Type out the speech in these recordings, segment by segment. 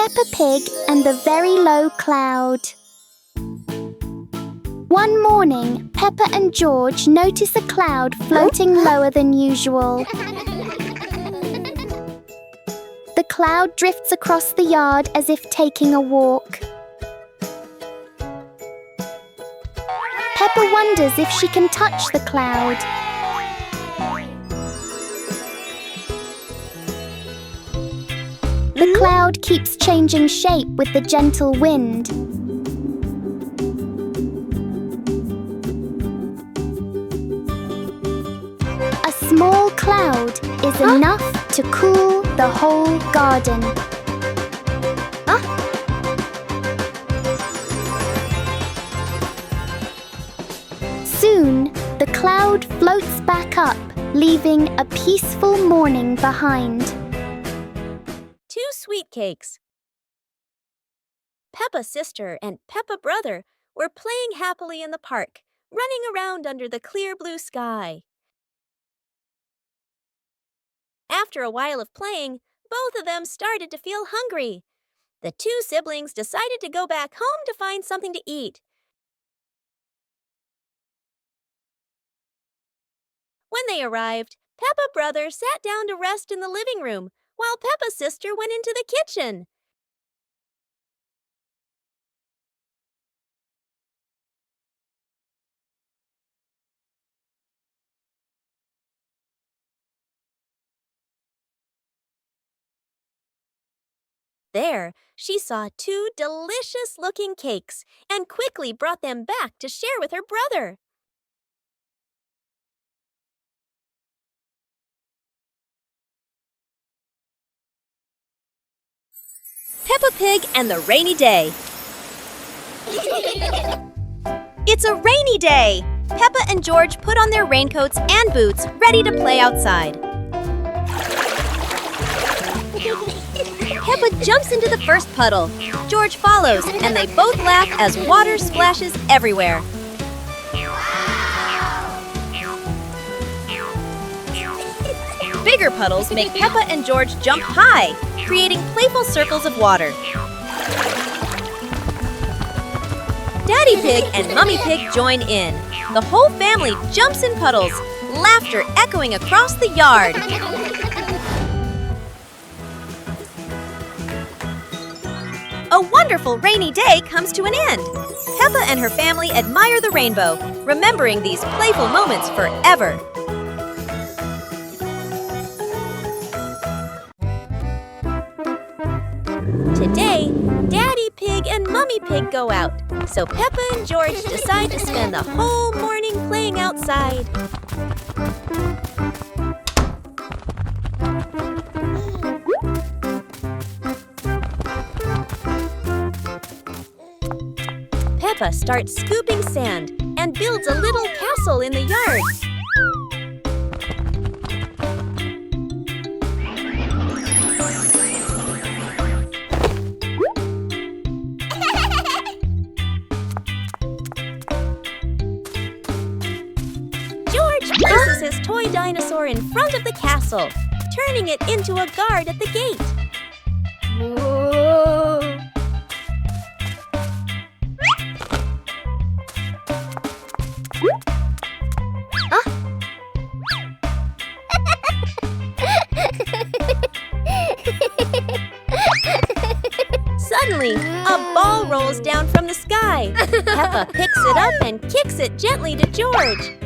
Peppa Pig and the Very Low Cloud. One morning, Peppa and George notice a cloud floating lower than usual. The cloud drifts across the yard as if taking a walk. Peppa wonders if she can touch the cloud. The cloud keeps changing shape with the gentle wind. A small cloud is enough to cool the whole garden. Soon, the cloud floats back up, leaving a peaceful morning behind. 2 sweet cakes. Peppa's sister and Peppa brother were playing happily in the park, running around under the clear blue sky. After a while of playing, both of them started to feel hungry. The 2 siblings decided to go back home to find something to eat. When they arrived, Peppa brother sat down to rest in the living room, while Peppa's sister went into the kitchen. There, she saw 2 delicious-looking cakes and quickly brought them back to share with her brother. Peppa Pig and the Rainy Day. It's a rainy day! Peppa and George put on their raincoats and boots, ready to play outside. Peppa jumps into the first puddle. George follows, and they both laugh as water splashes everywhere. Bigger puddles make Peppa and George jump high, creating playful circles of water. Daddy Pig and Mummy Pig join in. The whole family jumps in puddles, laughter echoing across the yard. A wonderful rainy day comes to an end. Peppa and her family admire the rainbow, remembering these playful moments forever. Today, Daddy Pig and Mummy Pig go out, so Peppa and George decide to spend the whole morning playing outside. Peppa starts scooping sand and builds a little castle in the yard. George places his toy dinosaur in front of the castle, turning it into a guard at the gate. Whoa. Suddenly, a ball rolls down from the sky. Peppa picks it up and kicks it gently to George.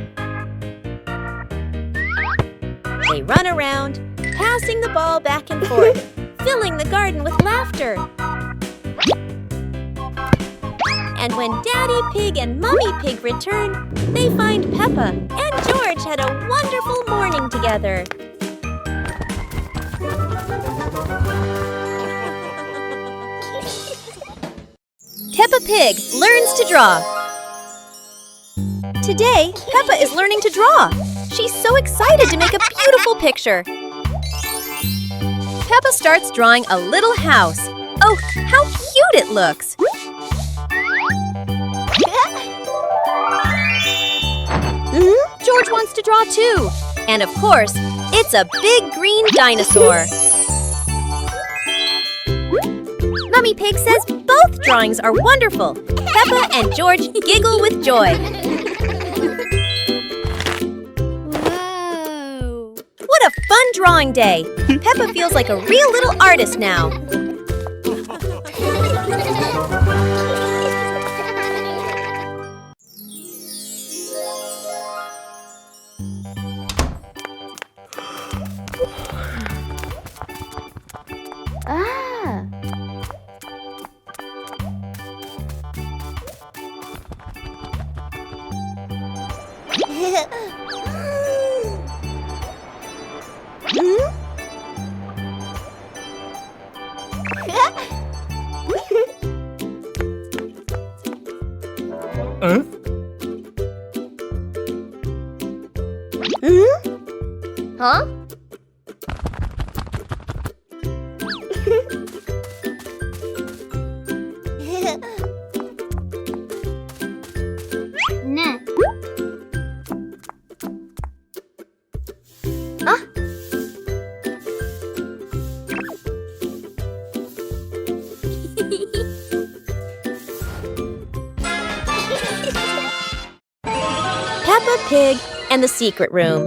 They run around, passing the ball back and forth, filling the garden with laughter. And when Daddy Pig and Mummy Pig return, they find Peppa and George had a wonderful morning together. Peppa Pig learns to draw. Today, Peppa is learning to draw. She's so excited to make a beautiful picture. Peppa starts drawing a little house. Oh, how cute it looks! George wants to draw too. And of course, it's a big green dinosaur. Mummy Pig says both drawings are wonderful. Peppa and George giggle with joy. Whoa! What a fun drawing day! Peppa feels like a real little artist now. Ah! Huh? Nah. Ah. Peppa Pig and the Secret Room.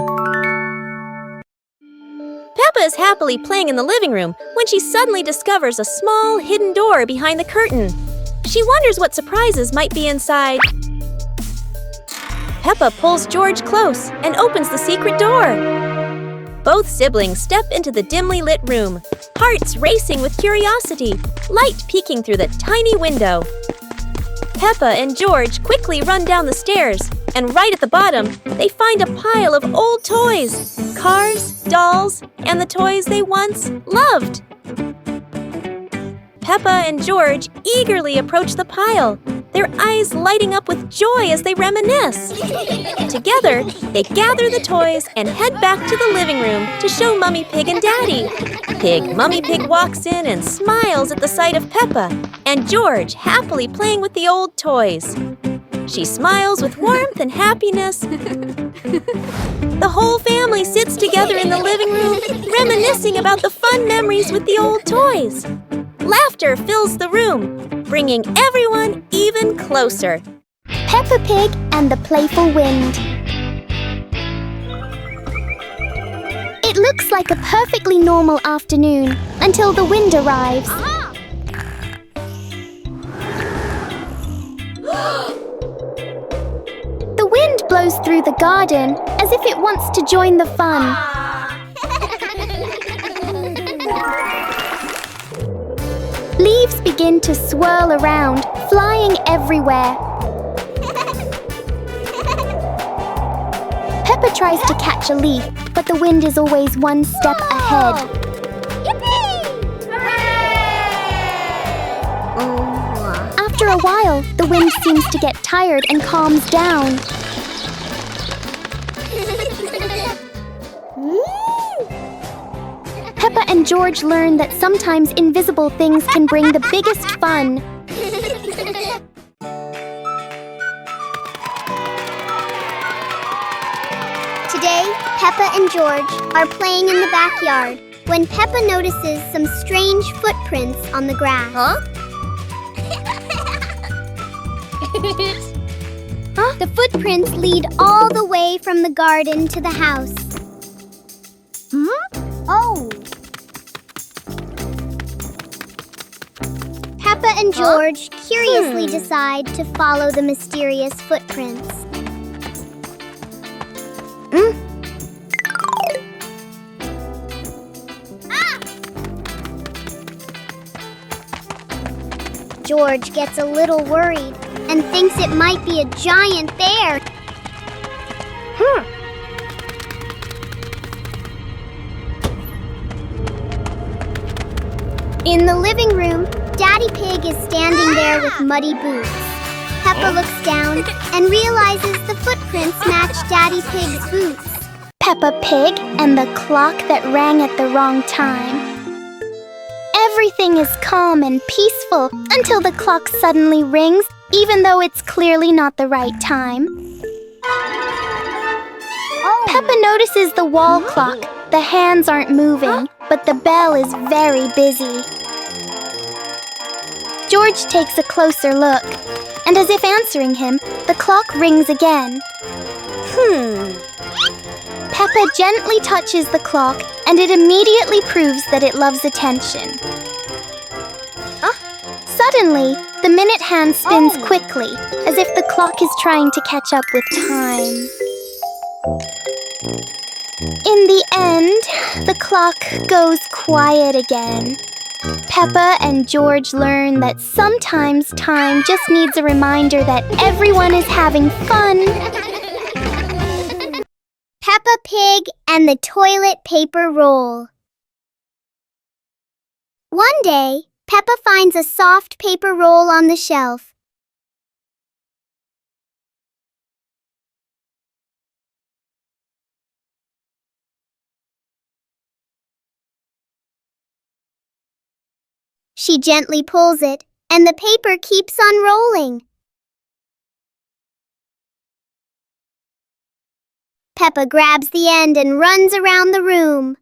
Peppa is happily playing in the living room when she suddenly discovers a small hidden door behind the curtain. She wonders what surprises might be inside. Peppa pulls George close and opens the secret door. Both siblings step into the dimly lit room, hearts racing with curiosity, light peeking through the tiny window. Peppa and George quickly run down the stairs, and right at the bottom, they find a pile of old toys, cars, dolls, and the toys they once loved. Peppa and George eagerly approach the pile, their eyes lighting up with joy as they reminisce. Together, they gather the toys and head back to the living room to show Mummy Pig and Daddy. Mummy Pig walks in and smiles at the sight of Peppa and George happily playing with the old toys. She smiles with warmth and happiness. The whole family sits together in the living room, reminiscing about the fun memories with the old toys. Laughter fills the room, bringing everyone even closer. Peppa Pig and the Playful Wind. It looks like a perfectly normal afternoon until the wind arrives. The wind blows through the garden as if it wants to join the fun. Leaves begin to swirl around, flying everywhere. Peppa tries to catch a leaf, but the wind is always one step ahead. After a while, the wind seems to get tired and calms down. Peppa and George learn that sometimes invisible things can bring the biggest fun. Today, Peppa and George are playing in the backyard when Peppa notices some strange footprints on the grass. Huh? The footprints lead all the way from the garden to the house. Oh! Peppa and George curiously decide to follow the mysterious footprints. George gets a little worried and thinks it might be a giant bear. In the living room, Daddy Pig is standing there with muddy boots. Peppa looks down and realizes the footprints match Daddy Pig's boots. Peppa Pig and the clock that rang at the wrong time. Everything is calm and peaceful until the clock suddenly rings, even though it's clearly not the right time. Peppa notices the wall clock. The hands aren't moving, but the bell is very busy. George takes a closer look, and as if answering him, the clock rings again. Peppa gently touches the clock, and it immediately proves that it loves attention. Suddenly, the minute hand spins quickly, as if the clock is trying to catch up with time. In the end, the clock goes quiet again. Peppa and George learn that sometimes time just needs a reminder that everyone is having fun. Peppa Pig and the toilet paper roll. One day, Peppa finds a soft paper roll on the shelf. She gently pulls it, and the paper keeps on rolling. Peppa grabs the end and runs around the room.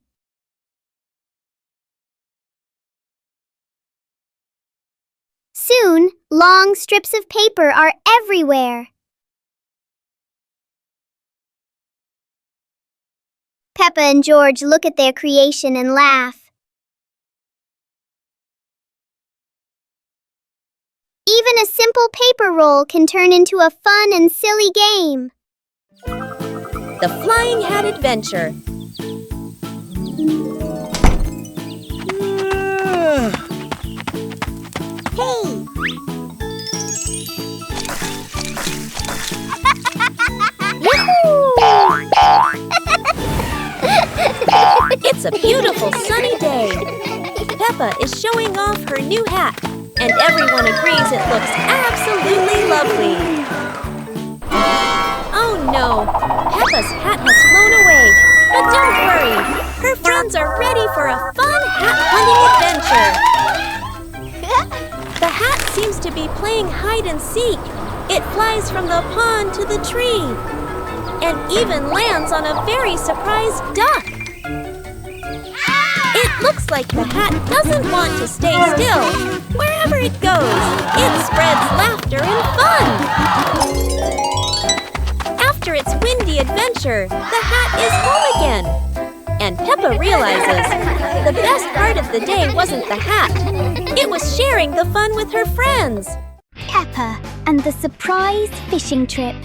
Soon, long strips of paper are everywhere. Peppa and George look at their creation and laugh. Even a simple paper roll can turn into a fun and silly game. The Flying Hat Adventure. Hey! It's a beautiful sunny day. Peppa is showing off her new hat, and everyone agrees it looks absolutely lovely. Oh no, Peppa's hat has flown away. But don't worry, her friends are ready for a fun hat hunting adventure. The hat seems to be playing hide and seek. It flies from the pond to the tree, and even lands on a very surprised duck. It looks like the hat doesn't want to stay still. Wherever it goes, it spreads laughter and fun. After its windy adventure, the hat is home again. And Peppa realizes the best part of the day wasn't the hat. It was sharing the fun with her friends. Peppa and the surprise fishing trip.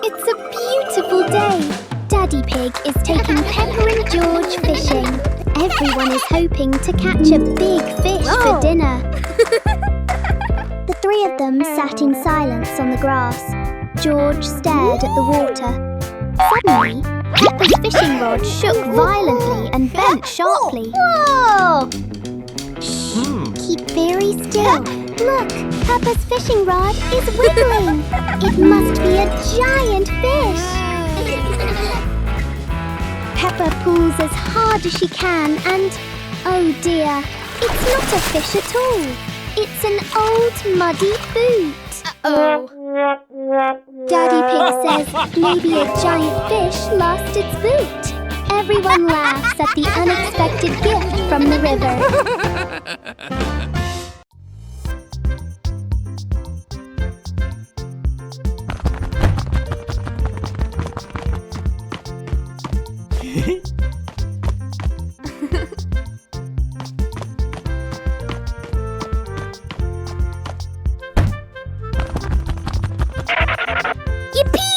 It's a beautiful day. Daddy Pig is taking Peppa and George fishing. Everyone is hoping to catch a big fish for dinner. The three of them sat in silence on the grass. George stared at the water. Suddenly, Peppa's fishing rod shook violently and bent sharply. Whoa! Shh, keep very still. Look, Peppa's fishing rod is wiggling. It must be a giant fish. Peppa pulls as hard as she can and, oh dear, it's not a fish at all. It's an old muddy boot. Uh-oh. Daddy Pig says maybe a giant fish lost its boot. Everyone laughs at the unexpected gift from the river. Yippee!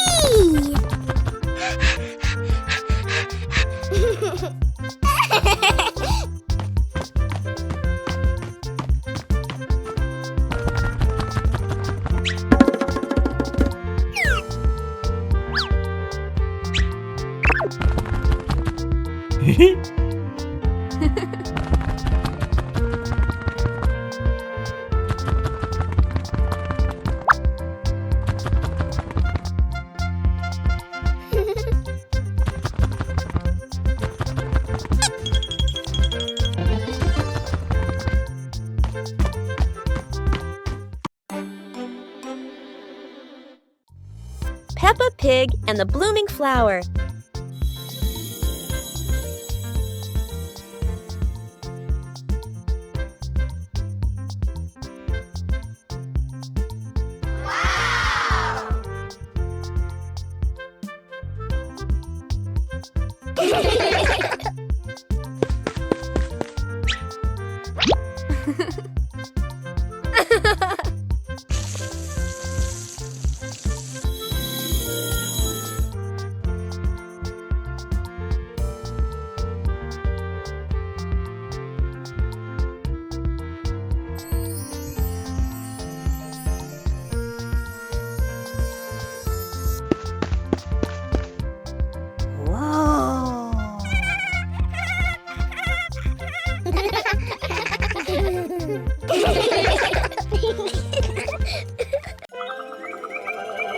Peppa Pig and the Blooming Flower.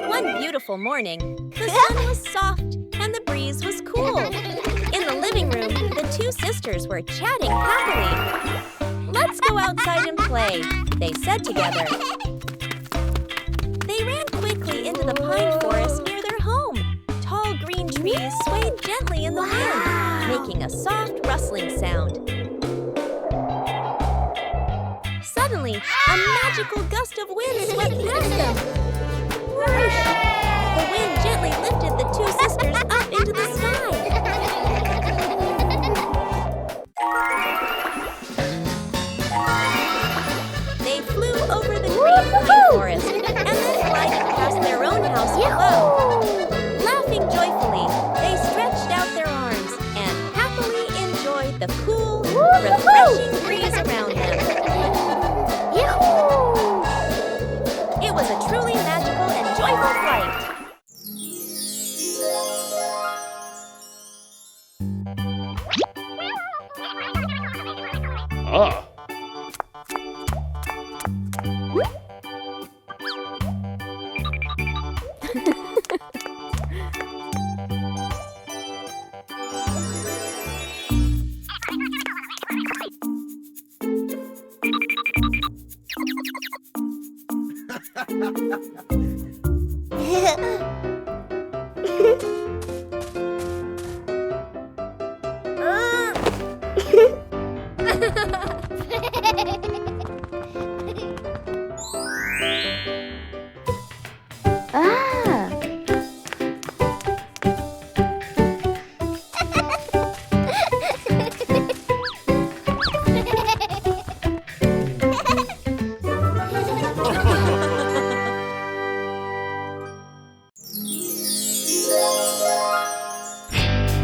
One beautiful morning, the sun was soft and the breeze was cool. In the living room, the two sisters were chatting happily. "Let's go outside and play," they said together. They ran quickly into the pine forest near their home. Tall green trees swayed gently in the wind, making a soft rustling sound. Suddenly, a magical gust of wind swept past them. Whoosh! The wind gently lifted the two sisters up into the sky. They flew over the green pine forest and then glided past their own house below. Laughing joyfully, they stretched out their arms and happily enjoyed the cool, refreshing breeze around them. It was a truly magical and joyful flight.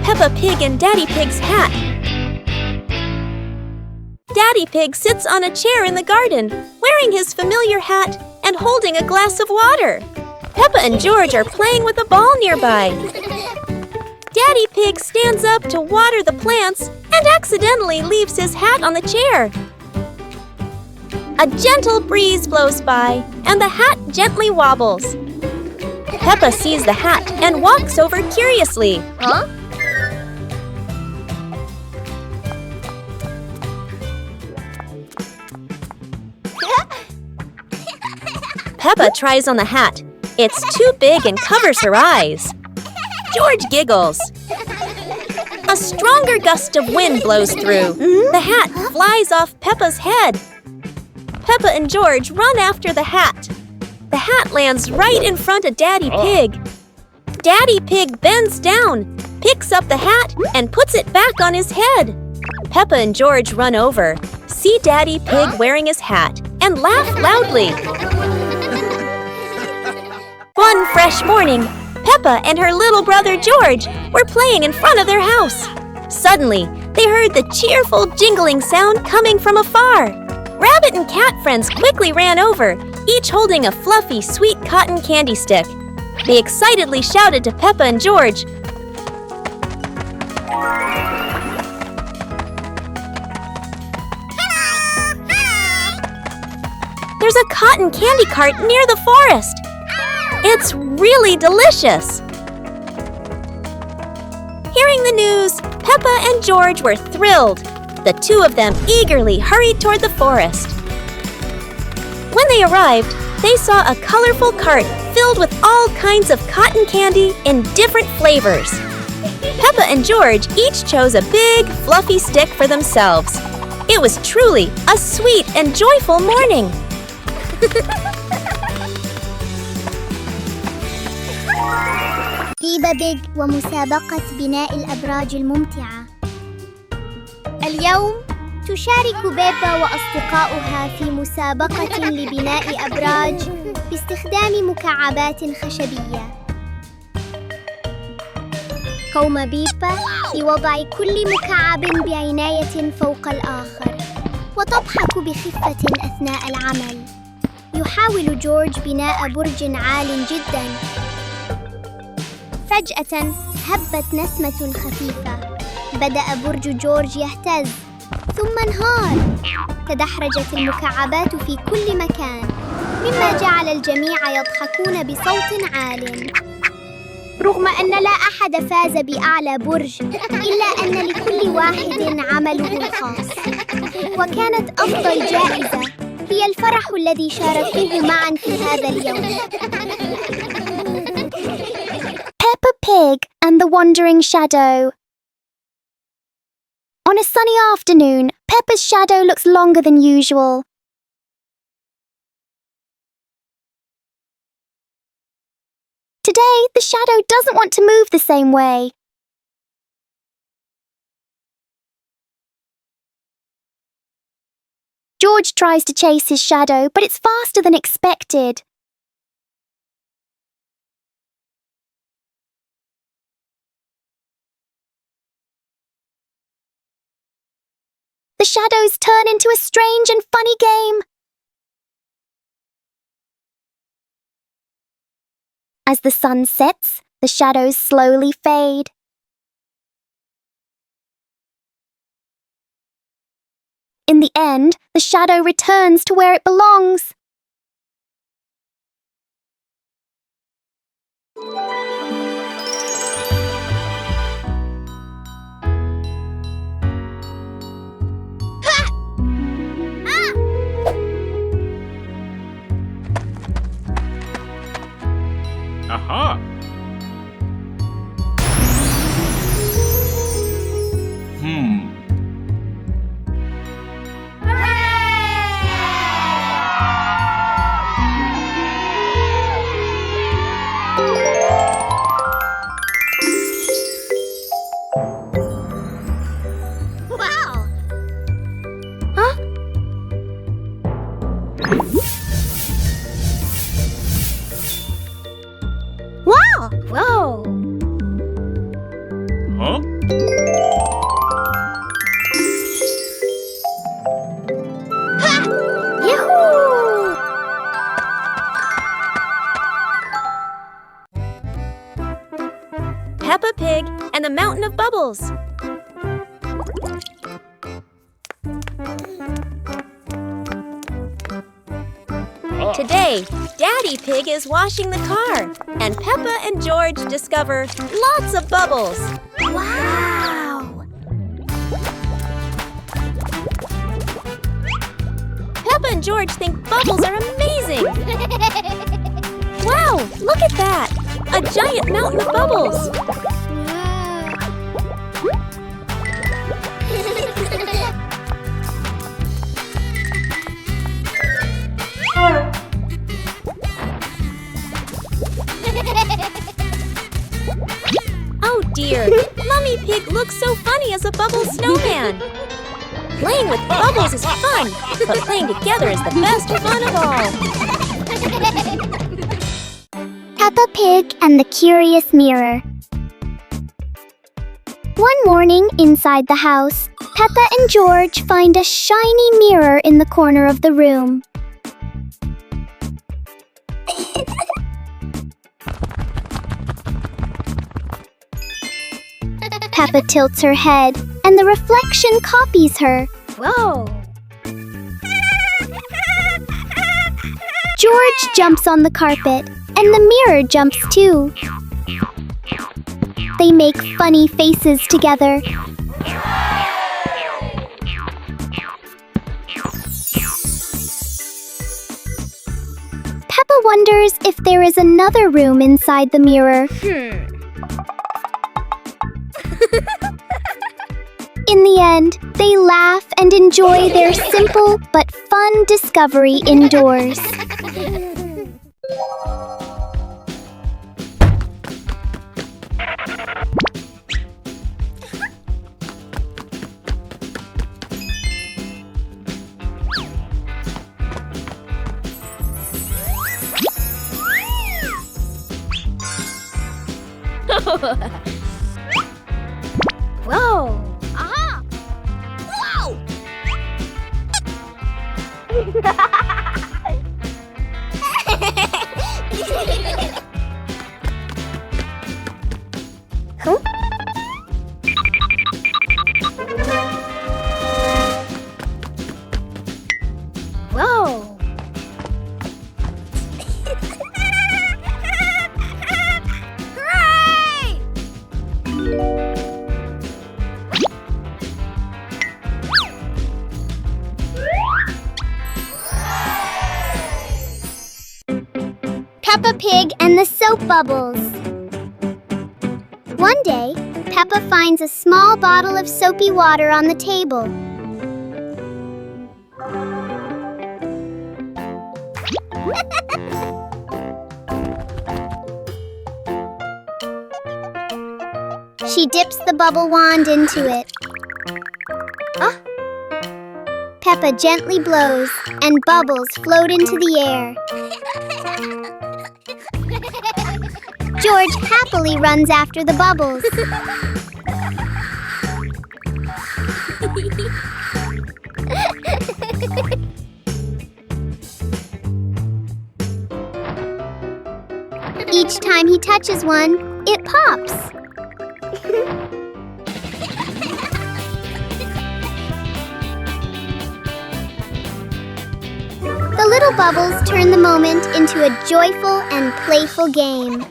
Peppa Pig and Daddy Pig's hat. Daddy Pig sits on a chair in the garden, wearing his familiar hat and holding a glass of water. Peppa and George are playing with a ball nearby. Daddy Pig stands up to water the plants and accidentally leaves his hat on the chair. A gentle breeze blows by and the hat gently wobbles. Peppa sees the hat and walks over curiously. Huh? Peppa tries on the hat. It's too big and covers her eyes. George giggles. A stronger gust of wind blows through. The hat flies off Peppa's head. Peppa and George run after the hat. The hat lands right in front of Daddy Pig. Daddy Pig bends down, picks up the hat, and puts it back on his head. Peppa and George run over, see Daddy Pig wearing his hat, and laugh loudly. One fresh morning, Peppa and her little brother George were playing in front of their house. Suddenly, they heard the cheerful jingling sound coming from afar. Rabbit and cat friends quickly ran over, each holding a fluffy, sweet cotton candy stick. They excitedly shouted to Peppa and George, "There's a cotton candy cart near the forest. It's really delicious." Hearing the news, Peppa and George were thrilled. The two of them eagerly hurried toward the forest. When they arrived, they saw a colorful cart filled with all kinds of cotton candy in different flavors. Peppa and George each chose a big, fluffy stick for themselves. It was truly a sweet and joyful morning. بيبا بيج ومسابقة بناء الأبراج الممتعة. اليوم تشارك بيبا وأصدقاؤها في مسابقة لبناء أبراج باستخدام مكعبات خشبية. قام بيبا بوضع كل مكعب بعناية فوق الآخر وتضحك بخفة أثناء العمل. يحاول جورج بناء برج عال جداً. فجأة هبت نسمة خفيفة. بدأ برج جورج يهتز ثم انهار. تدحرجت المكعبات في كل مكان مما جعل الجميع يضحكون بصوت عال. رغم أن لا أحد فاز بأعلى برج إلا أن لكل واحد عمله الخاص. وكانت أفضل جائزة هي الفرح الذي شاركوه معا في هذا اليوم. Peppa Pig and the Wandering Shadow. On a sunny afternoon, Peppa's shadow looks longer than usual. Today, the shadow doesn't want to move the same way. George tries to chase his shadow, but it's faster than expected. The shadows turn into a strange and funny game. As the sun sets, the shadows slowly fade. In the end, the shadow returns to where it belongs. Aha! Wow! Huh? Wow! Whoa! Huh? Yahoo! Peppa Pig and the Mountain of Bubbles. Today, Daddy Pig is washing the car, and Peppa and George discover lots of bubbles. Wow! Peppa and George think bubbles are amazing. Wow, look at that! A giant mountain of bubbles. Oh dear, Mummy Pig looks so funny as a bubble snowman. Playing with bubbles is fun, but playing together is the best fun of all. Peppa Pig and the Curious Mirror. One morning inside the house, Peppa and George find a shiny mirror in the corner of the room. Peppa tilts her head, and the reflection copies her. Whoa! George jumps on the carpet, and the mirror jumps too. They make funny faces together. Peppa wonders if there is another room inside the mirror. In the end, they laugh and enjoy their simple but fun discovery indoors. Whoa! Aha! Whoa! Huh? Whoa! Hooray! Peppa Pig and the Soap Bubbles. One day, Peppa finds a small bottle of soapy water on the table. She dips the bubble wand into it. Peppa gently blows, and bubbles float into the air. George happily runs after the bubbles. Each time he touches one, it pops. The little bubbles turn the moment into a joyful and playful game.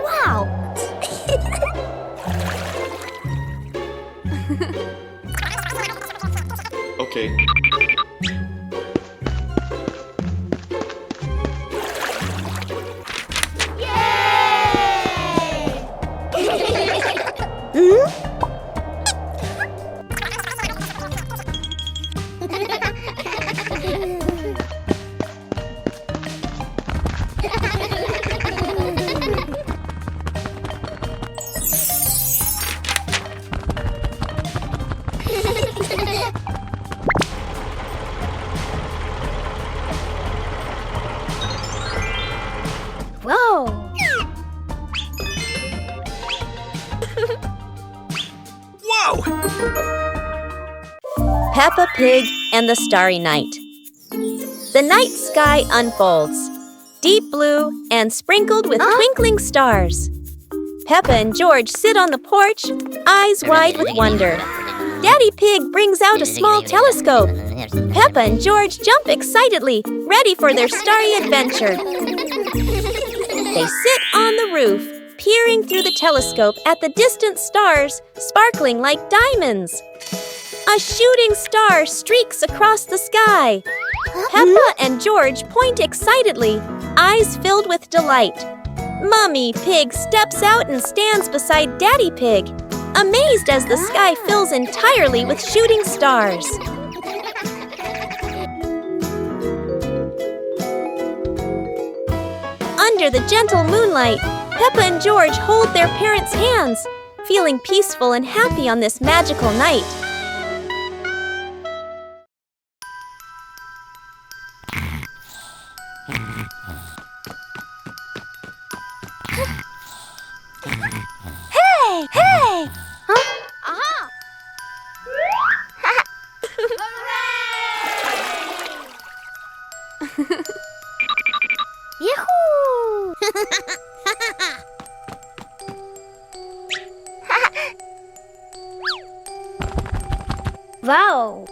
Wow! Okay. Whoa! Whoa! Peppa Pig and the Starry Night. The night sky unfolds, deep blue and sprinkled with twinkling stars. Peppa and George sit on the porch, eyes wide with wonder. Daddy Pig brings out a small telescope. Peppa and George jump excitedly, ready for their starry adventure. They sit on the roof, peering through the telescope at the distant stars, sparkling like diamonds. A shooting star streaks across the sky. Peppa and George point excitedly, eyes filled with delight. Mummy Pig steps out and stands beside Daddy Pig, amazed as the sky fills entirely with shooting stars. Under the gentle moonlight, Peppa and George hold their parents' hands, feeling peaceful and happy on this magical night. Hey! Hey! Huh? Aha! Hooray! Yahoo! Wow!